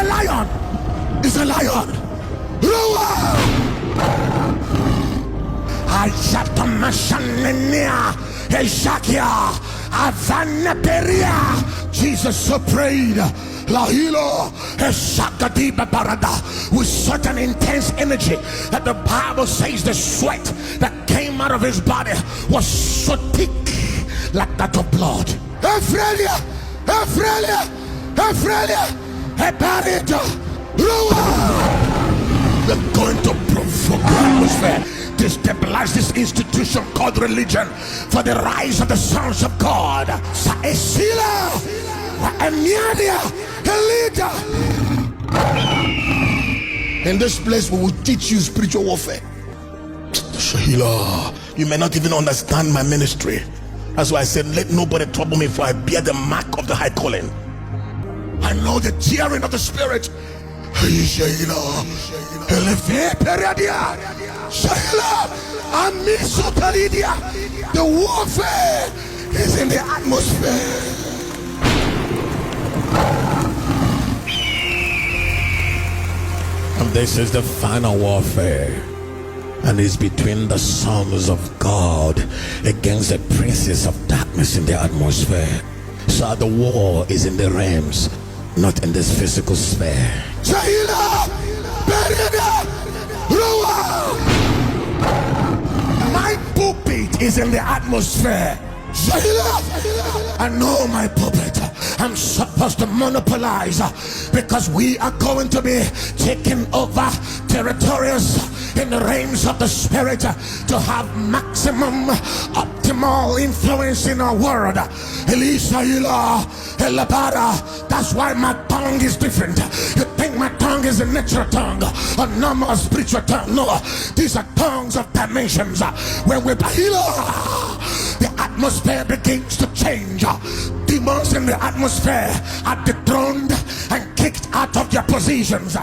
a lion. It's a lion. Roar! Jesus so prayed with such an intense energy that the Bible says the sweat that came out of his body was so thick like that of blood. Ephraim, they're going to provoke the atmosphere, destabilize this institution called religion for the rise of the sons of God. In this place we will teach you spiritual warfare. Shahila, you may not even understand my ministry. That's why I said let nobody trouble me, for I bear the mark of the high calling. I know the tearing of the spirit. The warfare is in the atmosphere. And this is the final warfare, and it's between the sons of God against the princes of darkness in the atmosphere. So the war is in the realms, not in this physical sphere. My pulpit is in the atmosphere. I know my pulpit. I'm supposed to monopolize because we are going to be taking over territories in the realms of the spirit to have maximum optimal influence in our world. That's why my tongue is different. You think my tongue is a natural tongue, a normal spiritual tongue? No, these are tongues of dimensions. When we the atmosphere begins to change. Demons in the atmosphere are dethroned and kicked out of their positions.